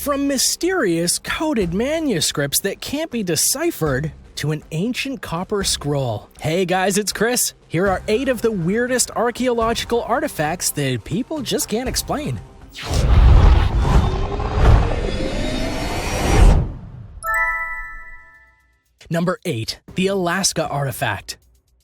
From mysterious coded manuscripts that can't be deciphered to an ancient copper scroll. Hey guys, it's Chris. Here are 8 of the weirdest archaeological artifacts that people just can't explain. Number 8. The Alaska Artifact.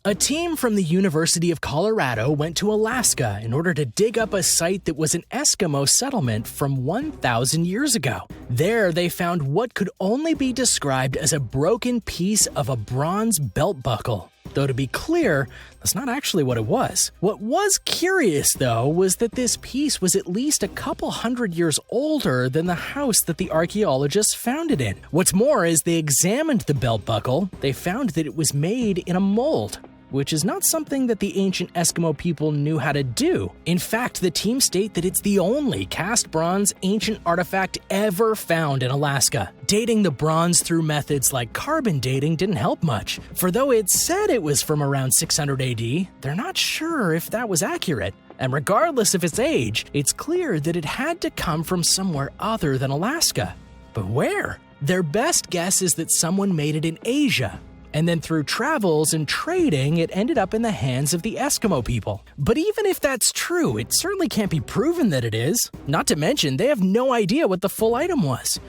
A team from the University of Colorado went to Alaska in order to dig up a site that was an Eskimo settlement from 1,000 years ago. There, they found what could only be described as a broken piece of a bronze belt buckle. Though to be clear, that's not actually what it was. What was curious, though, was that this piece was at least a couple hundred years older than the house that the archaeologists found it in. What's more, as they examined the belt buckle, they found that it was made in a mold, which is not something that the ancient Eskimo people knew how to do. In fact, the team state that it's the only cast bronze ancient artifact ever found in Alaska. Dating the bronze through methods like carbon dating didn't help much, for though it said it was from around 600 AD, they're not sure if that was accurate. And regardless of its age, it's clear that it had to come from somewhere other than Alaska. But where? Their best guess is that someone made it in Asia, and then through travels and trading, it ended up in the hands of the Eskimo people. But even if that's true, it certainly can't be proven that it is. Not to mention, they have no idea what the full item was.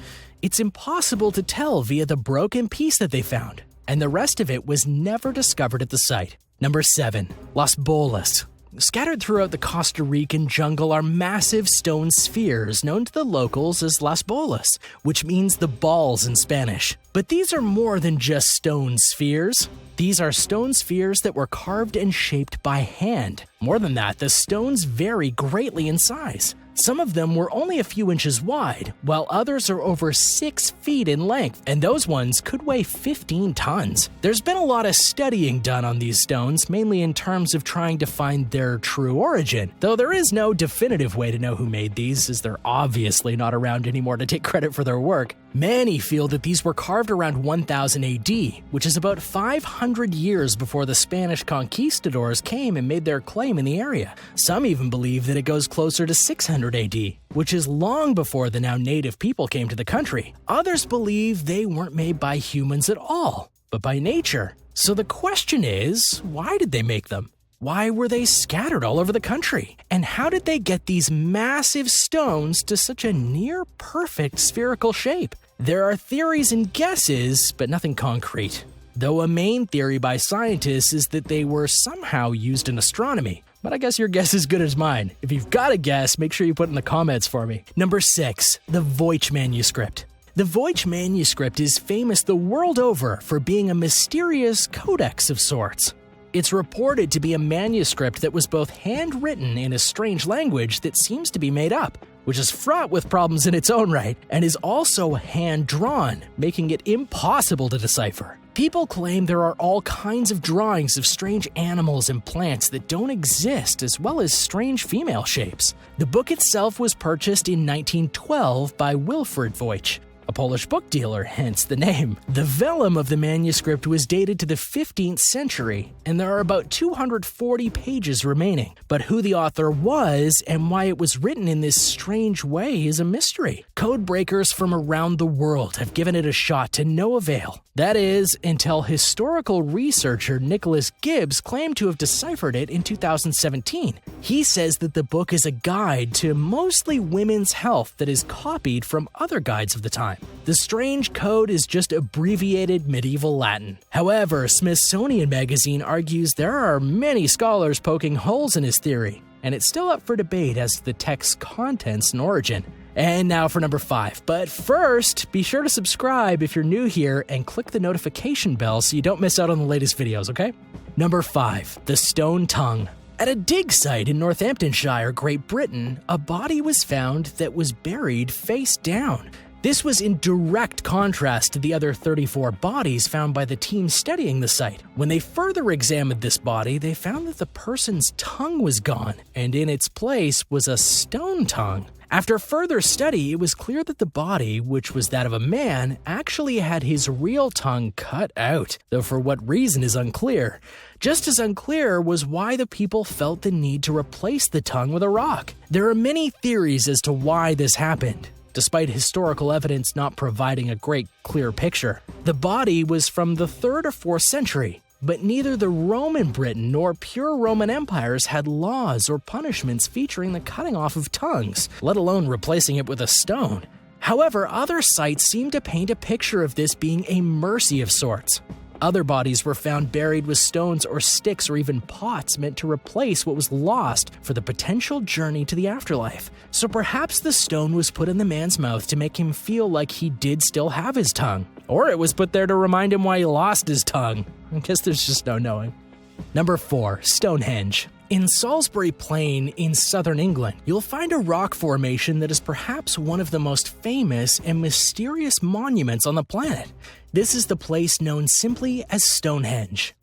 It's impossible to tell via the broken piece that they found, and the rest of it was never discovered at the site. Number 7. Las Bolas. Scattered throughout the Costa Rican jungle are massive stone spheres known to the locals as Las Bolas, which means the balls in Spanish. But these are more than just stone spheres. These are stone spheres that were carved and shaped by hand. More than that, the stones vary greatly in size. Some of them were only a few inches wide, while others are over 6 feet in length, and those ones could weigh 15 tons. There's been a lot of studying done on these stones, mainly in terms of trying to find their true origin, though there is no definitive way to know who made these, as they're obviously not around anymore to take credit for their work. Many feel that these were carved around 1000 AD, which is about 500 years before the Spanish conquistadors came and made their claim in the area. Some even believe that it goes closer to 600 AD, which is long before the now native people came to the country. Others believe they weren't made by humans at all, but by nature. So the question is, why did they make them? Why were they scattered all over the country? And how did they get these massive stones to such a near-perfect spherical shape? There are theories and guesses, but nothing concrete. Though a main theory by scientists is that they were somehow used in astronomy. But I guess your guess is as good as mine. If you've got a guess, make sure you put it in the comments for me. Number 6. The VOYNICH manuscript. The VOYNICH manuscript is famous the world over for being a mysterious codex of sorts. It's reported to be a manuscript that was both handwritten in a strange language that seems to be made up, which is fraught with problems in its own right, and is also hand-drawn, making it impossible to decipher. People claim there are all kinds of drawings of strange animals and plants that don't exist, as well as strange female shapes. The book itself was purchased in 1912 by Wilfrid Voynich, a Polish book dealer, hence the name. The vellum of the manuscript was dated to the 15th century, and there are about 240 pages remaining. But who the author was and why it was written in this strange way is a mystery. Code breakers from around the world have given it a shot to no avail. That is, until historical researcher Nicholas Gibbs claimed to have deciphered it in 2017. He says that the book is a guide to mostly women's health that is copied from other guides of the time. The strange code is just abbreviated medieval Latin. However, Smithsonian Magazine argues there are many scholars poking holes in his theory, and it's still up for debate as to the text's contents and origin. And now for number 5. But first, be sure to subscribe if you're new here and click the notification bell so you don't miss out on the latest videos, okay? Number 5. The Stone Tongue. At a dig site in Northamptonshire, Great Britain, a body was found that was buried face down. This was in direct contrast to the other 34 bodies found by the team studying the site. When they further examined this body, they found that the person's tongue was gone, and in its place was a stone tongue. After further study, it was clear that the body, which was that of a man, actually had his real tongue cut out, though for what reason is unclear. Just as unclear was why the people felt the need to replace the tongue with a rock. There are many theories as to why this happened. despite historical evidence not providing a great, clear picture. The body was from the 3rd or 4th century, but neither the Roman Britain nor pure Roman empires had laws or punishments featuring the cutting off of tongues, let alone replacing it with a stone. However, other sites seem to paint a picture of this being a mercy of sorts. Other bodies were found buried with stones or sticks or even pots meant to replace what was lost for the potential journey to the afterlife. So perhaps the stone was put in the man's mouth to make him feel like he did still have his tongue. Or it was put there to remind him why he lost his tongue. I guess there's just no knowing. Number 4. Stonehenge. In Salisbury Plain in southern England, you'll find a rock formation that is perhaps one of the most famous and mysterious monuments on the planet. This is the place known simply as Stonehenge.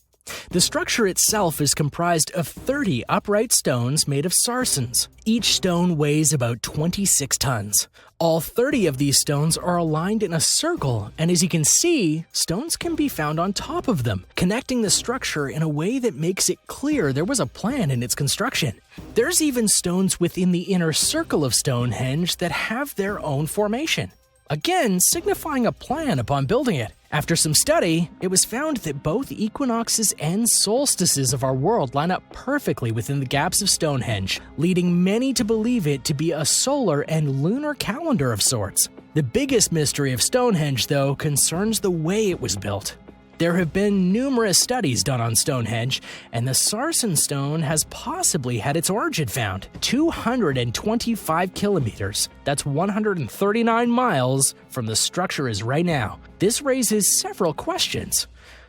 The structure itself is comprised of 30 upright stones made of sarsen. Each stone weighs about 26 tons. All 30 of these stones are aligned in a circle, and as you can see, stones can be found on top of them, connecting the structure in a way that makes it clear there was a plan in its construction. There's even stones within the inner circle of Stonehenge that have their own formation, again signifying a plan upon building it. After some study, it was found that both equinoxes and solstices of our world line up perfectly within the gaps of Stonehenge, leading many to believe it to be a solar and lunar calendar of sorts. The biggest mystery of Stonehenge, though, concerns the way it was built. There have been numerous studies done on Stonehenge, and the sarsen stone has possibly had its origin found 225 kilometers, that's 139 miles, from the structure is right now. This raises several questions.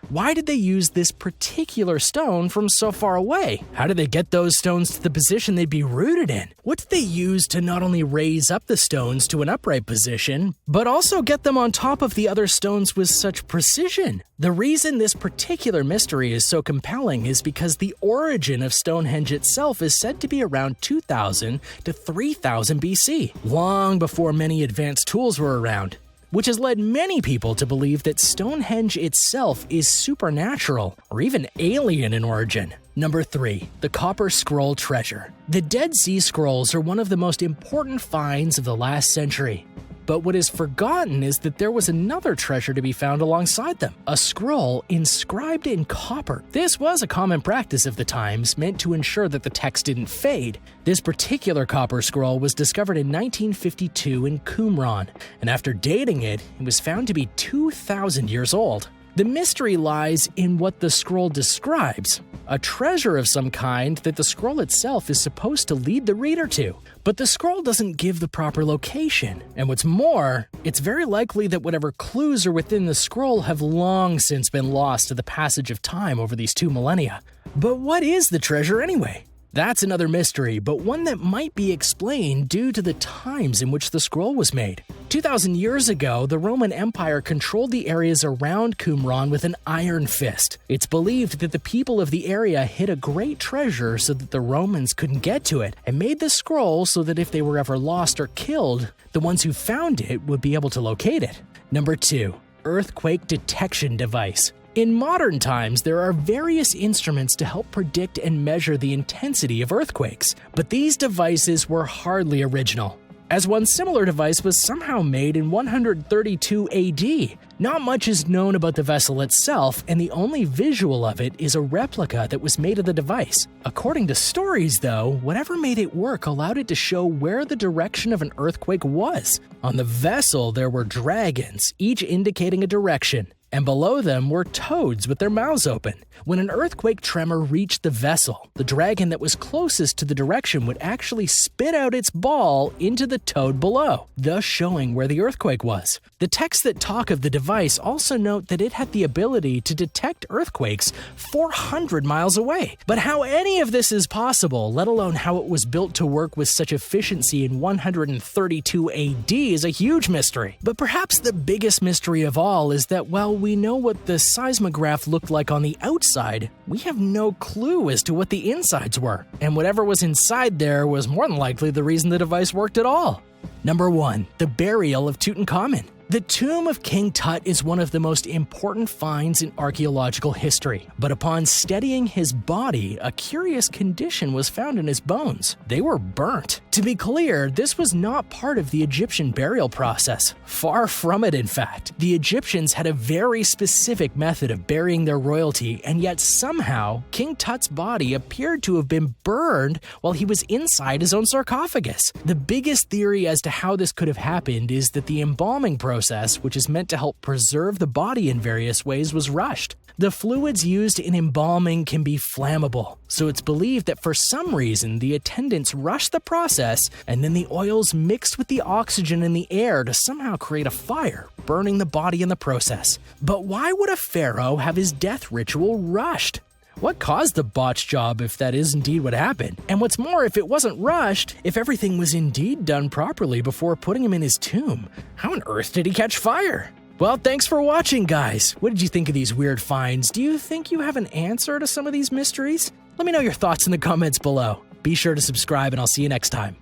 Why did they use this particular stone from so far away? How did they get those stones to the position they'd be rooted in? What did they use to not only raise up the stones to an upright position, but also get them on top of the other stones with such precision? The reason this particular mystery is so compelling is because the origin of Stonehenge itself is said to be around 2000 to 3000 BC, long before many advanced tools were around, which has led many people to believe that Stonehenge itself is supernatural or even alien in origin. Number 3. The Copper Scroll Treasure. The Dead Sea Scrolls are one of the most important finds of the last century. But what is forgotten is that there was another treasure to be found alongside them, a scroll inscribed in copper. This was a common practice of the times, meant to ensure that the text didn't fade. This particular copper scroll was discovered in 1952 in Qumran, and after dating it, it was found to be 2,000 years old. The mystery lies in what the scroll describes, a treasure of some kind that the scroll itself is supposed to lead the reader to. But the scroll doesn't give the proper location, and what's more, it's very likely that whatever clues are within the scroll have long since been lost to the passage of time over these 2 millennia. But what is the treasure anyway? That's another mystery, but one that might be explained due to the times in which the scroll was made. 2,000 years ago, the Roman Empire controlled the areas around Qumran with an iron fist. It's believed that the people of the area hid a great treasure so that the Romans couldn't get to it, and made the scroll so that if they were ever lost or killed, the ones who found it would be able to locate it. Number 2. Earthquake Detection Device. In modern times, there are various instruments to help predict and measure the intensity of earthquakes, but these devices were hardly original, as one similar device was somehow made in 132 AD. Not much is known about the vessel itself, and the only visual of it is a replica that was made of the device. According to stories, though, whatever made it work allowed it to show where the direction of an earthquake was. On the vessel, there were dragons, each indicating a direction, and below them were toads with their mouths open. When an earthquake tremor reached the vessel, the dragon that was closest to the direction would actually spit out its ball into the toad below, thus showing where the earthquake was. The texts that talk of the device also note that it had the ability to detect earthquakes 400 miles away. But how any of this is possible, let alone how it was built to work with such efficiency in 132 AD, is a huge mystery. But perhaps the biggest mystery of all is that while we know what the seismograph looked like on the outside, we have no clue as to what the insides were, and whatever was inside there was more than likely the reason the device worked at all. Number 1. The Burial of Tutankhamun. The tomb of King Tut is one of the most important finds in archaeological history, but upon studying his body, a curious condition was found in his bones. They were burnt. To be clear, this was not part of the Egyptian burial process. Far from it, in fact. The Egyptians had a very specific method of burying their royalty, and yet somehow, King Tut's body appeared to have been burned while he was inside his own sarcophagus. The biggest theory as to how this could have happened is that the embalming process, which is meant to help preserve the body in various ways, was rushed. The fluids used in embalming can be flammable, so it's believed that for some reason the attendants rushed the process and then the oils mixed with the oxygen in the air to somehow create a fire, burning the body in the process. But why would a pharaoh have his death ritual rushed? What caused the botched job if that is indeed what happened? And what's more, if it wasn't rushed, if everything was indeed done properly before putting him in his tomb, how on earth did he catch fire? Well, thanks for watching, guys. What did you think of these weird finds? Do you think you have an answer to some of these mysteries? Let me know your thoughts in the comments below. Be sure to subscribe and I'll see you next time.